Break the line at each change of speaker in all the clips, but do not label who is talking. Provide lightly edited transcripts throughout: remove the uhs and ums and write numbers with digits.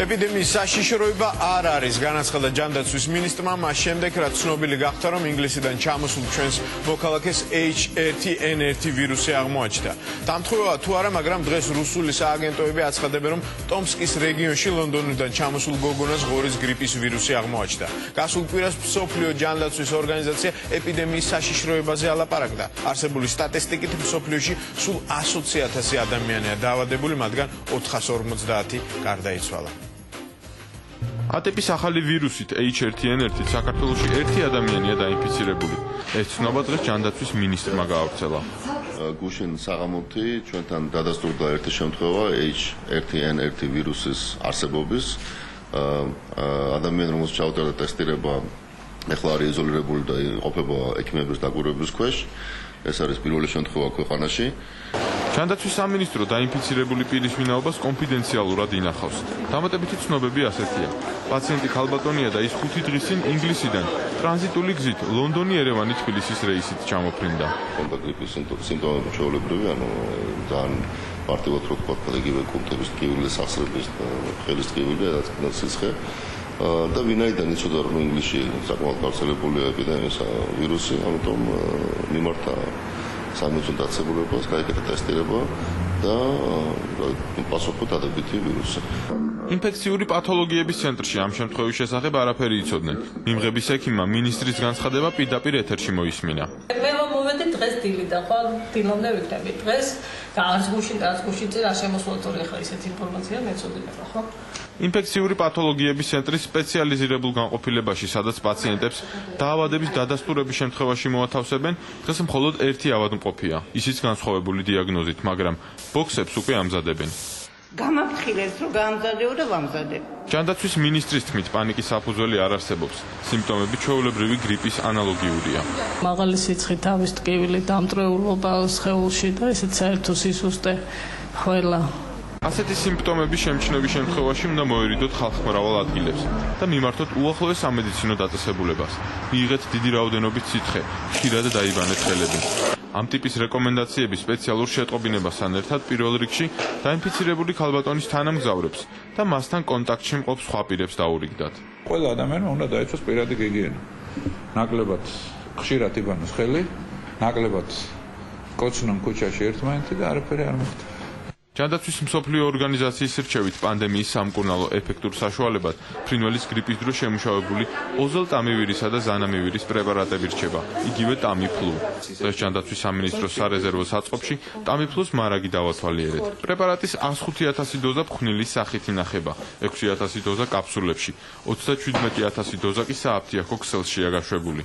ეპიდემიის საშიშროება არ არის, განაცხადა ჯანდაცვის მინისტრმა მას შემდეგ, რაც ცნობილი გახდა, რომ ინგლისიდან ჩამოსულ ჩვენს მოქალაქეს H1N1 ვირუსი აღმოაჩნდა. დამთხოვა თუ არა, მაგრამ დღეს რუსული სააგენტოები აცხადებენ, რომ ტომსკის რეგიონში ლონდონიდან ჩამოსულ გოგონას ღორის გრიპის ვირუსი აღმოაჩნდა. გასულ კვირას მსოფლიო ჯანდაცვის ორგანიზაცია ეპიდემიის საშიშროებაზე ალაპარაკდა. არსებული სტატისტიკით მსოფლიოში სულ 120,000 ადამიანია დაავადებული, მათგან 450 გარდაიცვალა. ატიპის ახალი ვირუსით H1N1 საქართველოში ერთი ადამიანია დაინფიცირებული. ეს ცნობა დღეს ჯანდაცვის მინისტრმა გაავრცელა.
გუშინ საღამოთი ჩვენთან დადასტურდა ერთი შემთხვევა H1N1 ვირუსის არსებობის. ადამიანი, რომელსაც ჩაუტარდა ტესტირება, ეხლა არის იზოლირებული და იყოფება ექიმების დაკვირვების ქვეშ. ეს არის პირველი შემთხვევა ქვეყანაში.
ჯანდაცვის სამინისტრო დაინფიცირებული პირის ვინაობას კონფიდენციალურად ინახავს. დამატებითი ცნობები ასეთია. პაციენტი ქალბატონია და ის 5 დღის წინ ინგლისიდან ტრანზიტული გზით ლონდონი-ერევანი თბილისის რეისით ჩამოფრინდა.
კონტაქტგრიპის სიმპტომები ჩვეულებრივი, ძალიან მარტივად რო ვთქვათ, იგივე კუნთების ტკივილი, სახსრების ხელის ტკივილი, რაც სიცხე. და ვინაიდან იცოდა, რომ ინგლისში საკმაოდ გავრცელებულია ეპიდემიის ვირუსი, ამიტომ მიმართა სამედიცინო დაწესებულებას, გააკეთა ტესტირება და პასუხი დადებითი ვირუსი.
ინფექციური პათოლოგიების ცენტრში ამ შემთხვევის შესახებ არაფერი იცოდნენ. მიმღების ექიმმა მინისტრის განცხადება პირდაპირ ეთერში მოისმინა.
მე მომვედი დღეს დილიდან, ხო, დილამდე ვიქნები. დღეს და გუშინ რა შემოსულოთ ახლა ისეთი ინფორმაცია მეწოდება, ხო?
ინფექციური პათოლოგიების ცენტრის სპეციალიზირებულ განყოფილებაში, სადაც პაციენტებს დაავადების დადასტურების შემთხვევაში მოათავსებენ, დღეს მხოლოდ ერთი ავადმყოფია, ისიც განსხვავებული დიაგნოზით, მაგრამ ბოქსებს უკვე ამზადებენ.
გამაფრთხილეს, რომ გაამზადეო და ვამზადებ.
ჯანდაცვის მინისტრის თქმით, პანიკის საფუძველი არ არსებობს. სიმპტომები ჩვეულებრივი გრიპის ანალოგიურია.
მაღალი სიცხე, თავის ტკივილი, დამტვრეულობა სხეულში და ესეც საერთო სისუსტე ყველა.
ასეთი სიმპტომების შემჩნევის შემთხვევაში უნდა მოერიდოთ ხალხმრავალ ადგილებს და მიმართოთ უახლოეს სამედიცინო დაწესებულებას. მიიღეთ დიდი რაოდენობით სითხე, ხშირად დაიბანეთ ხელები. ამ ტიპის რეკომენდაციები სპეციალურ შეტყობინებასთან ერთად პირველ რიგში დაინფიცირებული ქალბატონის თანამგზავრებს და მასთან კონტაქტში მყოფ სხვა პირებს დაურიგდათ.
ყველა ადამიანმა უნდა დაიცვას პირადი გიგიენა. ნაკლებად ხშირად იბანოს ხელი, ნაკლებად კოცნონ ქუჩაში ერთმანეთი და არაფერი არ მოხდება.
ჯანდაცვის მსოფლიო ორგანიზაციის რჩევით პანდემიის სამკურნალო ეფექტურ საშუალებად ფრინველის გრიპის დროს შემუშავებული ოზელტამივირისა და ზანამივირის პრეპარატები რჩება, იგივე ტამიფლუ. დღეს ჯანდაცვის სამინისტროს სარეზერვო საწყობში ტამიფლუს მარაგი დავათვალიერეთ. პრეპარატის 105,000 დოზა ფხვნილის სახით ინახება, 6,000 დოზა კაფსულებში, 37,000 დოზა კი სააფთიაქო ქსელშია გაშვებული.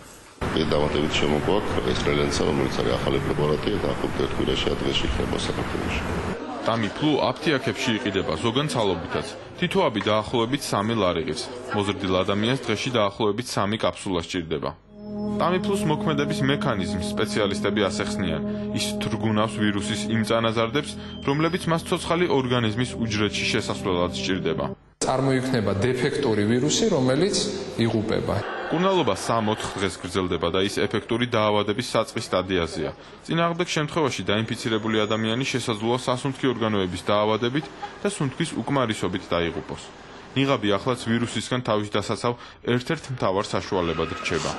დამატებით შემოგვაქვს ესტრელენსა, რომელიც არის ახალი პრეპარატი და ახლა ერთ კვირაში დღეს იქნება საქართველოში.
ტამიფლუ აფთიაქებში იყიდება ზოგან ცალობითაც. თითოაბი დაახლოებით 3 ლარიღებს. მოზრდილ ადამიანს დღეში დაახლოებით 3 კაფსულა სჭირდება. ტამიფლუს მოქმედების მექანიზმს სპეციალისტები ასახსნიან. ის თრგუნავს ვირუსის იმ წანაზარდებს, რომლებიც მას ცოცხალი ორგანიზმის უჯრედში შესასვლელად სჭირდება.
წარმოიქმნება დეფექტური ვირუსი, რომელიც იღუპება.
მკურნალობა 3-4 დღეს გრძელდება და ის ეფექტური დაავადების საწყის სტადიაზეა. წინააღმდეგ შემთხვევაში დაინფიცირებული ადამიანი შესაძლოა სასუნთქი ორგანოების დაავადებით და სუნთქვის უკმარისობით დაიღუპოს. ნიღაბი ახლაც ვირუსისგან თავის დასაცავ ერთ-ერთ მთავარ საშუალებად რჩება.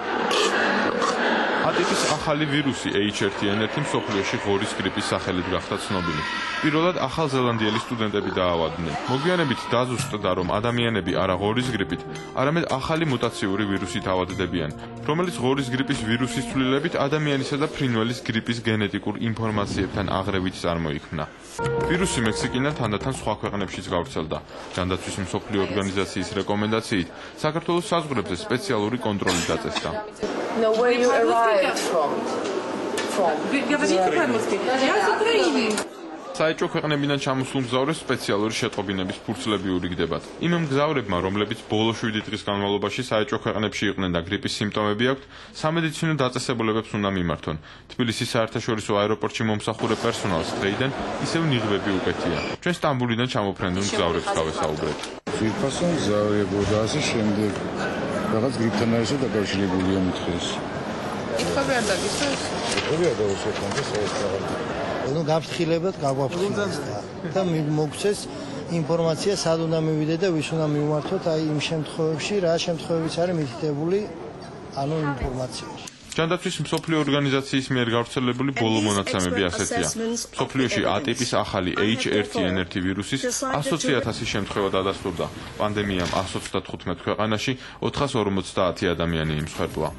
ატიპის ახალი ვირუსი H1N1 მსოფლიოში ღორის გრიპის სახელით გახდა ცნობილი. პირველად ახალზელანდიელი სტუდენტები დაავადდნენ. მოგვიანებით დაზუსტდა, რომ ადამიანები არა ღორის გრიპით, არამედ ახალი მუტაციური ვირუსით ავადდებიან, რომელიც ღორის გრიპის ვირუსის ცვლილებით ადამიანისა და ფრინველის გრიპის გენეტიკურ ინფორმაციებთან აღრევით წარმოიქმნა. ვირუსი მექსიკიდან თანდათან სხვა ქვეყნებშიც გავრცელდა. ჯანდაცვის მსოფლიო ორგანიზაციის რეკომენდაციით საქართველოს საზღვრებზე სპეციალური კონტროლი დაწესდა.
No, where you arrived from?
საეჭვო ქვეყნებიდან ჩამოსულ მგზავრებს სპეციალური შეტყობინების ფურცლები ურიგდებათ. იმ მგზავრებმა, რომლებიც ბოლო 7 დღის განმავლობაში საეჭვო ქვეყნებში იყვნენ და გრიპის სიმპტომები აქვთ, სამედიცინო დაწესებულებებს უნდა მიმართონ. თბილისის საერთაშორისო აეროპორტში მომსახურე პერსონალს დღეიდან ისევ ნიღბები უკეთია. ჩვენ სტამბულიდან ჩამოფრენდულ მგზავრებს გავესაუბრეთ.
ძირფასო მგზავრებოდა ასე შემდეგ. რაღაც გრიპთან არის დაკავშირებულია მითხეს.
ხომ არ დაგისვეს?
ხომ არ დავუსვეთ ეს რაღაც.
ну გაფრთხილებად გაგვაფრთხილეს და მოგვცეს ინფორმაცია სად უნდა მივიდე და ვის უნდა მივმართოთ აი იმ შემთხვევებში, რა შემთხვევებიც არის მითითებული ანუ ინფორმაციაში.
ჯანდაცვის მსოფლიო ორგანიზაციის მიერ გავრცელებული ბოლო მონაცემები ასეთია. მსოფლიოში A-ტიპის ახალი H1N1 ვირუსის 120,000 შემთხვევა დადასტურდა. პანდემიამ 135 ქვეყანაში 450 ადამიანი იმსხვერპლა.